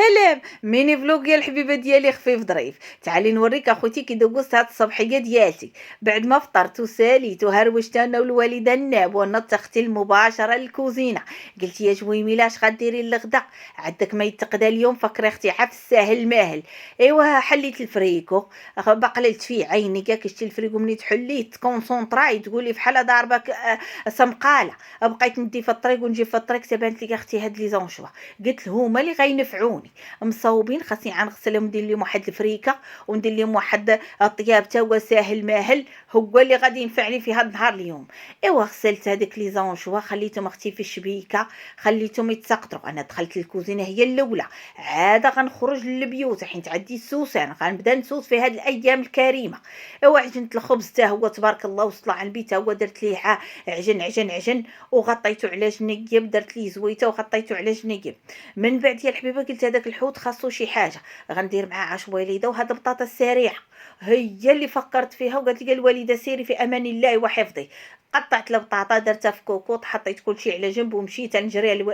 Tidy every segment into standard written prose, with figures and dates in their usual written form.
سلام ميني فلوق يا الحبيبه ديالي خفيف ظريف. تعالي نوريك اخوتي كي دوزت هاد الصبحيه ديالتي بعد ما فطرت وساليت وهروشت انا والوالده الناب ونضت اختي المباشره للكوزينه. قلت يا جويميله اش غديري للغدا؟ عندك ما يتقدا اليوم؟ فكري اختي عف الساهل ماهل. ايوا حليت الفريكو بقللت فيه عيني كاع كشتي الفريكو مني تحليت تكونسونطراي تقولي بحال ضاربك سمقاله. بقيت ندي في الطريق ونجي في الطريق تبانت لي اختي هاد لي زونشوا. قلت هما اللي غينفعوني مصوبين خاصني غنغسلهم ندير لهم واحد الفريكه وندير لهم واحد الطياب تا هو ساهل ماهل هو اللي غادي ينفعني في هاد النهار اليوم. ايوا غسلت هذيك لي زونشوا خليتهم اختي في الشبيكه خليتهم يتسقطروا. انا دخلت للكوزينه هي الاولى عاده غنخرج للبيوت حيت عندي السوسان غنبدا نسوس في هاد الايام الكريمه. ايوا عجنت الخبز تا هو تبارك الله وصل على البيت هو درت ليه عجن عجن عجن وغطيته على جنيب درت ليه زويته وغطيته على جنيب. من بعد يا الحبيبه قلت هذاك الحوت خاصو شي حاجه غندير معاه عش وليده وهاد البطاطا السريعه هي اللي فكرت فيها وقالت لي الوالده سيري في امان الله وحفظه. قطعت البطاطا درتها في كوكوط حطيت كلشي على جنب ومشيت نجري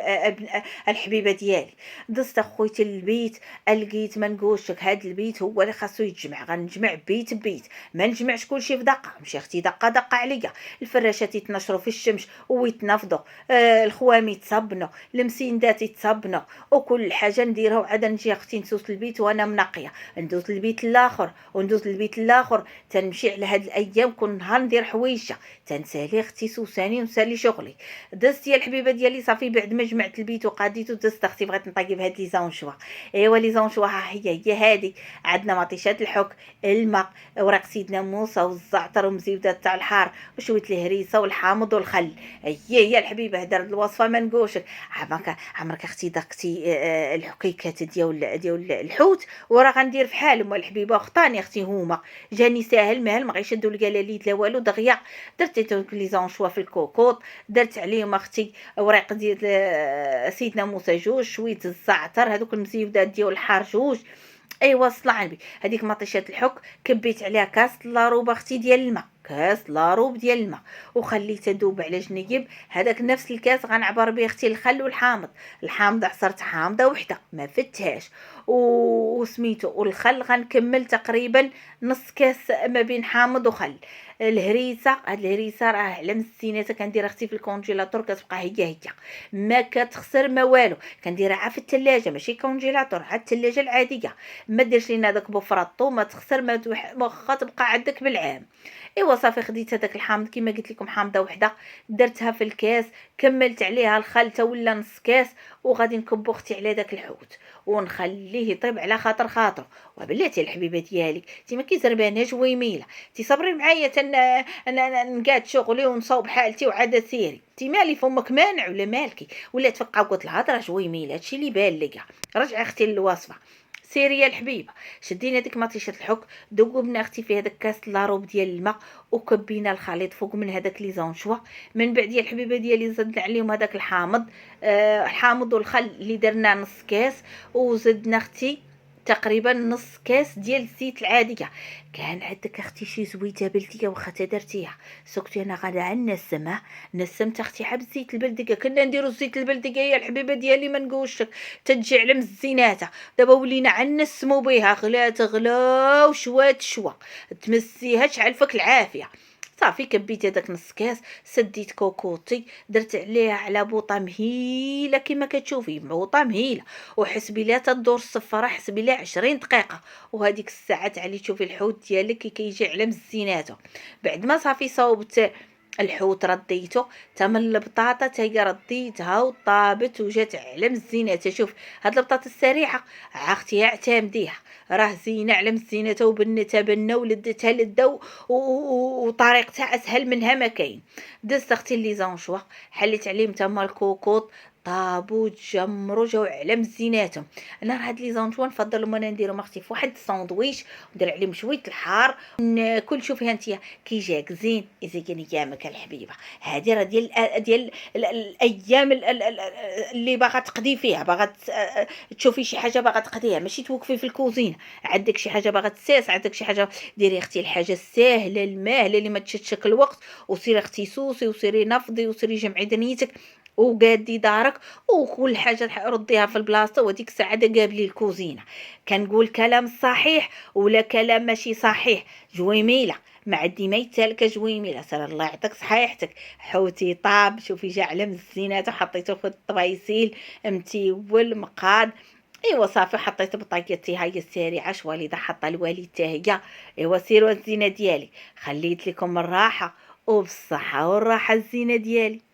الحبيبه ديالي. دزت اخويتي للبيت لقيت ما نقولش هاد البيت هو اللي خاصو يتجمع غنجمع بيت بيت ما نجمعش كلشي في دقه. مشي اختي دقه عليا الفراشات يتنشروا في الشمس ويتنفضوا الخوامي تصبنوا المسيندات يتصبنوا وكل حاجه نديرها وعاد نجي اختي نسوس البيت وانا منقيه. ندوز البيت الاخر وندوز البيت الاخر تنمشي على هاد الايام كل نهار ندير حويجه تنسالي اختي سوساني ونسالي شغلي. دزت يا الحبيبه ديالي صافي بعد ما جمعت البيت وقاديته دزت اختي بغيت نطيب هاد لي زونشوا. ايوا لي زونشوا هي هادي عندنا مطيشات الحك الماء اوراق سيدنا موسى والزعتر ومزيودات تاع الحار وشويه الهريسه والحامض والخل. هي الحبيبه هدرت الوصفه ما نقولش. عمرك اختي دقتي الحقيقات ديال الحوت وراه غندير فحالهم الحبيبه اختاني اختي هما جاني ساهل مهل ما غيشدوا القلاليد لا والو دغيا. درت لي زونشوا في الكوكوط درت عليهم اختي اوراق ديال سيدنا موسى جوج شويه الزعتر هذوك المزيودات ديال الحار جوج. ايوا صلع النبي هذيك مطيشه الحك كبيت عليها كاس لاروب اختي ديال الماء كاس لاروب ديال الماء وخليته دوب على جنيب. هذاك نفس الكاس غنعبر به اختي الخل والحامض. الحامض عصرت حامضه وحده ما فتهاش وسميتو والخل غنكمل تقريبا نص كاس ما بين حامض وخل. الهريسه هاد الهريسه راه على مسيناتها كندير اختي في الكونجيلاتور كتبقى هي ما كتخسر ما والو كنديرها في الثلاجه ماشي كونجيلاتور على الثلاجه العاديه. ما ديرش لينا داك بفرطو ما تخسر ما واخا تبقى عندك بالعام. ايوا صافي خديت هذاك الحامض كما قلت لكم حامضه وحده درتها في الكاس كملت عليها الخل تا ولا نص كاس وغادي نكبو اختي على داك الحوت ونخليه يطيب على خاطر وبلاتي الحبيبه ديالك انت ما كيزرباناش جويميله انت صبري معايا انا نقاد شغلي ونصاوب حالتي وعاد سيري. انت مالي فمك مانع ولا مالكي ولا تفقع قلت الهضره جويميله هادشي اللي بان ليا. رجع اختي للوصفه سيري يا الحبيبه شدينا ديك مطيشه الحك دوبنا اختي في هذاك كاس لاروب ديال الماء وكبينا الخليط فوق من هذاك لي زونشوا. من بعد يا الحبيبه ديالي زدنا عليهم هذاك الحامض الحامض والخل اللي درنا نص كاس وزدنا اختي تقريبا نص كاس ديال الزيت العاديه. كان عندك اختي شي زويته بلديه واخا درتيها سكتي انا غادا عن نسمت اختي حب الزيت البلديه كنا نديرو الزيت البلديه يا الحبيبه ديالي ما نقولش تجي على مزيناتها. دابا ولينا عنسمو بها غلا وشوات شوا تمسيها تشعل فيك العافيه. صافي كبيت هذاك نص كاس سديت كوكوطي درت عليها على بوطه مهيله كما كتشوفي بوطه مهيله وحسبي لها تدور الصفاره حسبي لها 20 دقيقه وهذيك الساعه تعالي تشوفي الحوت ديالك كيجي على مزيناته. بعد ما صافي صوبت الحوت رديته تم البطاطا تاهي رديتها وطابت وجات على مزيناتها. شوف هاد البطاطا السريعه اختي اعتمديها راه زينه على مزيناتها وبنتها بنه ولدتها لده وطريقتها اسهل منها ما كاين. دزت اختي لي زونشوا حليت عليهم تما الكوكوط طابو تجمروا جاو على مزيناتهم. انا راه هاد لي زونشوا نفضلهم انا نديرهم اختي في واحد الساندويتش وندير عليهم شويه الحار ناكل. شوفي انت كيجاك زين يزين ايامك الحبيبه. هذه راه ديال الايام اللي باغا تقضي فيها باغا تشوفي شي حاجه باغا تقضيها ماشي توقفي في الكوزينه عندك شي حاجه باغا تساس عندك شي حاجه ديري اختي الحاجه الساهله الماهله اللي ما تشتك الوقت وسيري اختي سوسي وسيري نفضي وسيري جمعي دنيتك وقادي دارك وكل حاجة رديها في البلاصة، وديك الساعة قابلي الكوزينة كنقول كلام صحيح ولا كلام ماشي صحيح. جويميلة ما عندي ما يتسالك جويميلة، سال الله يعطيك صحيحتك. حوتي طاب، شوفي جا على مزينات وحطيته في الطبايسيل متيول مقاد. ايوا صافي حطيت بطاقتي هاي السريعه، والده حاطه الوالد حتى هي. ايوا سيروا الزينه ديالي، خليت لكم الراحه وبالصحه والراحه الزينه ديالي.